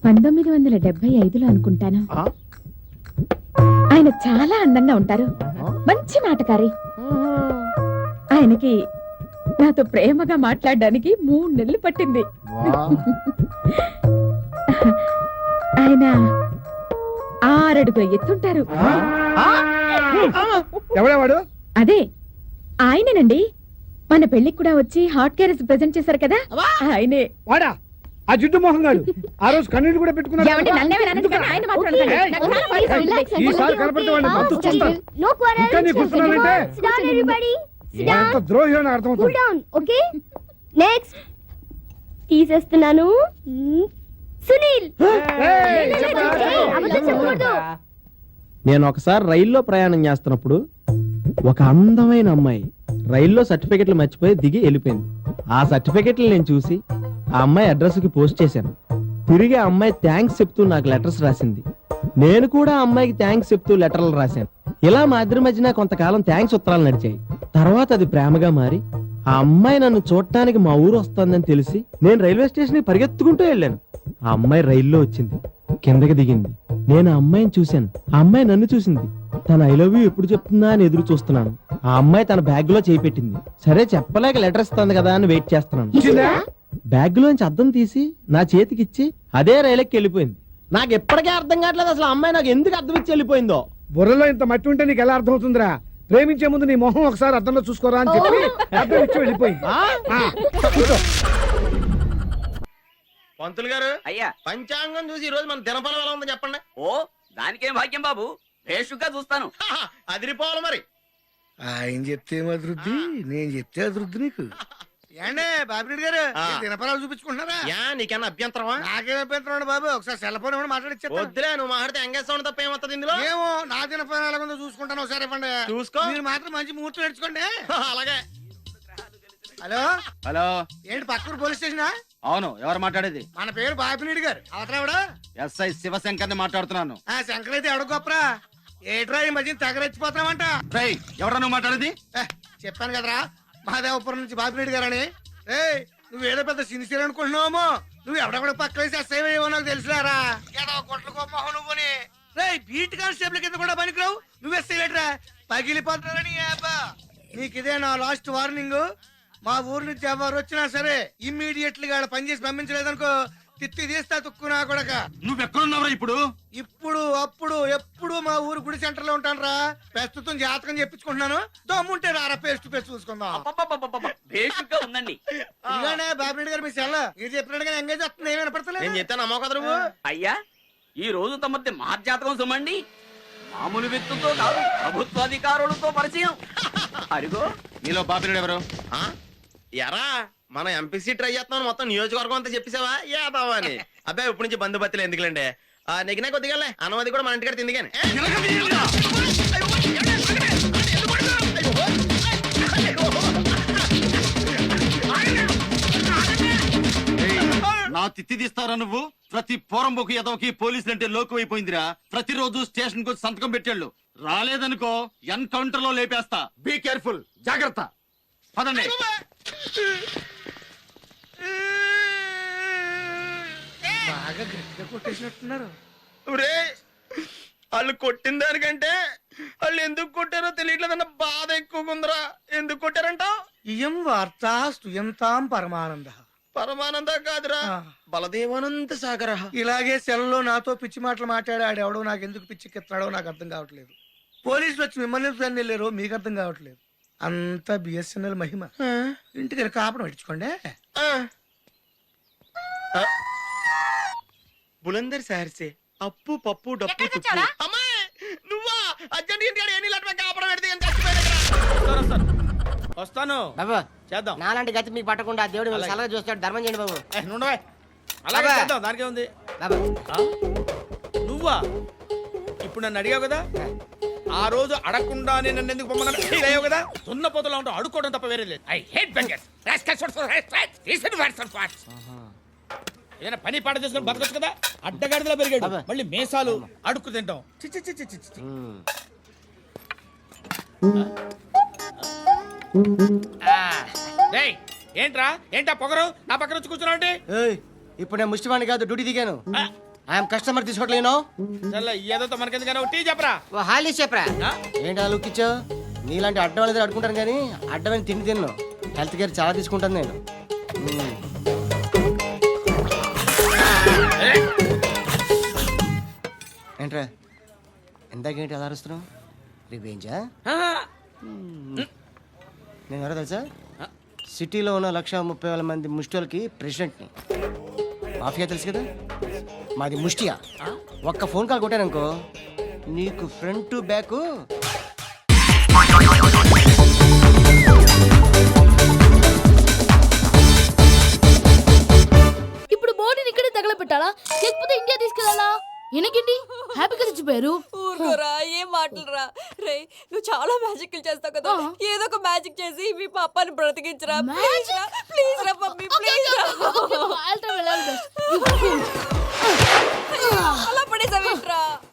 1975లో అనుకుంటాను. ఆయన చాలా అందంగా ఉంటారు, మంచి మాటకారి. ఆయనకి నాతో ప్రేమగా మాట్లాడడానికి 3 నెలలు పట్టింది. ఆయన 6 అడుగుల ఎత్తుంటారు. ఎవడేవాడు? అదే ఆయనేనండి, మన పెళ్లికి కూడా వచ్చి హాట్ క్యారెస్ ప్రెజెంట్ చేశారు కదా, ఆయనే. వాడా ఆ జిడ్డు మోహన్ గారు? ఆ రోజు కన్నీళ్ళు కూడా పెట్టుకున్నాడు. ఏమండి, నన్నేమైనా అనొచ్చు కానీ ఆయన మాత్రం అనకండి. నాకు చాలా భయం వేస్తుంది. ఈసారి కనపడితే వాడిని మొత్తం చూస్తాను. ఇంకా నీ కూర్చున్నానంటే ఎంత ద్రోహి అని అర్థమవుతుంది. తీసేస్తున్నాను. సునీల్, ఏయ్, చెప్పరా? అబద్ధం చెప్పకూడదు. నేను ఒకసారి రైల్లో ప్రయాణం చేస్తున్నప్పుడు ఒక అందమైన అమ్మాయి రైల్లో సర్టిఫికెట్లు మర్చిపోయి దిగి వెళ్ళిపోయింది. ఆ సర్టిఫికెట్లు నేను చూసి ఆ అమ్మాయి అడ్రస్ కి పోస్ట్ చేశాను. తిరిగి ఆ అమ్మాయి థ్యాంక్స్ చెప్తూ నాకు లెటర్స్ రాసింది. నేను కూడా ఆ అమ్మాయికి థ్యాంక్స్ చెప్తూ లెటర్లు రాశాను. ఇలా మా ఇద్దరి మధ్యన కొంతకాలం థ్యాంక్స్ ఉత్తరాలు నడిచాయి. తర్వాత అది ప్రేమగా మారి ఆ అమ్మాయి నన్ను చూడటానికి మా ఊరు వస్తుందని తెలిసి నేను రైల్వే స్టేషన్ కి పరిగెత్తుకుంటూ వెళ్ళాను. ఆ అమ్మాయి రైల్లో వచ్చింది, కిందకి దిగింది. నేను ఆ అమ్మాయిని చూశాను, ఆ అమ్మాయి నన్ను చూసింది. తన ఐ లవ్ యూ ఎప్పుడు చెప్తుందా అని ఎదురు చూస్తున్నాను. ఆ అమ్మాయి తన బ్యాగ్ లో చేయి పెట్టింది. సరే చెప్పలేక లెటర్ ఇస్తుంది కదా అని వెయిట్ చేస్తున్నాను. బ్యాగ్ లోంచి అద్దం తీసి నా చేతికిచ్చి అదే రైలుకి వెళ్ళిపోయింది. నాకు ఎప్పటికే అర్థం కావట్లేదు అసలు ఆ అమ్మాయి నాకు ఎందుకు అర్థం ఇచ్చి వెళ్ళిపోయిందో. బుర్రలో ఇంత మట్టి ఉంటే నీకు ఎలా అర్థమవుతుందిరా? ప్రేమించే ముందు నీ మొహం ఒకసారి అద్దంలో చూసుకోరా అని చెప్పి అర్థం ఇచ్చి వెళ్ళిపోయింది. పంతులు గారు, అయ్యా, పంచాంగం చూసి ఈ రోజు మన దినఫలం ఎలా ఉందో చెప్పండి. ఓ దానికేం భాగ్యం బాబు, భేషుగ్గా చూస్తాను. అదిరిపోవాలి మరి. ఆయన చెప్తే అభివృద్ధి, నేను చెప్తే అభివృద్ధి. నీకు ఏండే బాబిరెడ్డి గారు, దినపరాలు చూపించుకుంటున్నారా? యా, నీకన్నా అభ్యంతరమా? నాకేం అభ్యంతరం బాబు, ఒకసారి సెల్ ఫోన్ ఇవ్వండి, మాట్లాడిచ్చా. వద్దులే, నువ్వు మాట్లాడితే ఎంగేజ్ సౌండ్ తప్ప ఏమవుతుంది ఇందులో? ఏమో నా దినపరం ఎలా ఉందో చూసుకుంటాను, ఒకసారి ఇవ్వండి. చూసుకో. మీరు మాత్రం మంచి ముహూర్తం నేర్చుకోండి. అలాగే. హలో హలో, ఏంటి పక్కూరు పోలీస్ స్టేషనా? అవును, ఎవరు మాట్లాడేది? మన పేరు బాబిరెడ్డి గారు. అవతరావిడా? ఎస్ఐ శివశంకర్ ని మాట్లాడుతున్నాను. ఆ శంకర్ అయితే అడుగు గొప్పరా. ఏట్రా ఈ మధ్య తెగరెచ్చిపోతామంట. ఎవరా నువ్వు మాట్లాడేది? చెప్పాను కదరా, మహాదేవపురం నుంచి బాబిరెడ్డి గారు అని. నువ్వేదో పెద్ద సిన్సియర్ అనుకుంటున్నావేమో. నువ్వు ఎవడెక్కడ పక్కన ఎస్ఐ ఏమో నాకు తెలుసులేరా. ఏదో కొట్ల గొప్ప నువ్వుని. బీట్ కానిస్టేబుల్ కింద కూడా పనికిరావు. నువ్వు ఎస్ఐ లేట్రా, పగిలిపోతారని. నీకు ఇదే నా లాస్ట్ వార్నింగ్. మా ఊరు నుంచి ఎవరు వచ్చినా సరే ఇమ్మీడియట్లీ గా పనిచేసి పంపించలేదనుకో, తిత్తి తీస్తా తుక్కునా కొడక. నువ్వెక్కడున్నావురా ఇప్పుడు? ఇప్పుడు అప్పుడు ఎప్పుడు మా ఊరు గుడి సెంటర్ లో ఉంటాను రా. ప్రస్తుతం జాతకం చెప్పించుకుంటున్నాను. దమ్ముంటే రారా, పేస్ట్ పేస్ట్ చూసుకుందాం. భేషుగ్గా ఉందండి. ఇలానే బాబిరెడ్డి గారు మీ సెల్ల మీరు చెప్పినట్టుగా ఎంగేజ్ వస్తుంది. ఏమైనా పడతలేదు. నేను చెప్తాను అమ్మో కదా నువ్వు. అయ్యా, ఈ రోజు తమది మహర్జాతకం సుమండి. మామూలు వ్యక్తులతో కాదు, ప్రభుత్వాధికారులతో పరిచయం. అరిగో నీలో బాపిరెడ్డి ఎవరు? ఎరా, మనం ఎంపీసీ ట్రై చేస్తున్నాం, మొత్తం నియోజకవర్గం అంతా చెప్పేసావా యాదవా అని? అబ్బాయి ఇప్పటి నుంచి బంధుపత్తులు ఎందుకులేండి, నెగినా కొద్దిగా అన్నమది కూడా మన ఇంటికాడ తింది కానీ. నా తిత్తి తీస్తారా నువ్వు? ప్రతి పోరంబోకు ఎదవకి పోలీసులు అంటే లోకు అయిపోయిందిరా. ప్రతిరోజు స్టేషన్ కు సంతకం పెట్టాళ్ళు. రాలేదనుకో ఎన్కౌంటర్ లో లేపేస్తా. బీ కేర్ఫుల్, జాగ్రత్త. పదండి. బాగా గట్టిగా కొట్టేసినట్టున్నారు. వాళ్ళు కొట్టిన దానికంటే వాళ్ళు ఎందుకు కొట్టారో తెలియట్లేదన్న బాధ ఎక్కువగా ఉందిరా. ఎందుకు కొట్టారంటావు? ఇయం వార్తా స్తుయంతాం పరమానంద. పరమానంద కాదురా, బలదేవానంద సాగర. ఇలాగే సెల్లో నాతో పిచ్చి మాటలు మాట్లాడాడు ఎవడో. నాకు ఎందుకు పిచ్చికెత్తాడో నాకు అర్థం కావట్లేదు. పోలీసులు వచ్చి మిమ్మల్ని వెళ్ళారో మీకు అర్థం కావట్లేదు. అంతా బిఎస్ఎన్ఎల్ మహిమ. ఇంటికి కాపడం పెట్టుకోండి. బులందర్ సార్సే అప్పు పప్పు డప్పు తుప్పు. అమ్మాయి నువ్వా? అర్జెంట్ కాపడం పెడితే వస్తాను బాబు. చేద్దాం. నాలాంటి గతి మీకు పట్టకుండా దేవుడు సలహా చూస్తాడు. ధర్మం చేయండి బాబు. అలాగే చేద్దాం, దానికే ఉంది. నువ్వా ఇప్పుడు నన్ను అడిగావు కదా, ఆ రోజు అడగకుండా నన్ను ఎందుకు పొమ్మన్నా ఫీల్ అయ్యావు కదా. దున్న పోతలో ఉంటావు, అడుక్కోవడం తప్ప వేరే లేదు. I hate bangers. ఏదైనా పని పాట చేసుకుని బతకొచ్చు కదా. అడ్డగాడిదలా పెరిగాడు, మళ్ళీ మేసాలు అడుక్కు తింటాం. చిచ్చి చిచ్చి చిచ్చి. ఏంట్రా ఏంటా పొగరు నా పక్కన వచ్చి కూర్చున్నావు? ఇప్పుడు నేను ముష్టివాణి కాదు, డ్యూటీ దిగాను. ఐఎమ్ కస్టమర్ తీసుకోవట్లేను చల్ల ఏదో మనకెందుకైనా టీ చెప్పరా ఓ హాలీ చెప్పరా ఏంటి అలా లుక్ ఇచ్చావు నీలాంటి అడ్డం వాళ్ళ దగ్గర అడుకుంటాను కానీ అడ్డమైన తిండి తిన్ను హెల్త్ కేర్ చాలా తీసుకుంటాను నేను ఏంట్రా ఎందాకేంటి అలా అరుస్తున్నావు రివేంజా నేను ఎవరో తెలుసా సిటీలో ఉన్న 130,000 మంది ముష్టిలకి ప్రెసిడెంట్ని మాఫియా తెలుసు కదా మాది ముష్టియా ఒక్క ఫోన్ కాల్ కొట్టాననుకో నీకు ఫ్రంట్ టు బ్యాక్ ఇప్పుడు బోర్డుని ఇక్కడే తగలబెట్టాలా లేకపోతే ఇండియా తీసుకెళ్ళాలా ఎనకండి హ్యాపీగా తెచ్చిపోయారు ఊరుకోరా ఏం మాటలురా రే నువ్వు చాలా మ్యాజిక్ చేస్తావు కదా ఏదో ఒక మ్యాజిక్ చేసి మీ పాపాని బ్రతికించరా ప్లీజ్ రా మమ్మీ ప్లీజ్ రా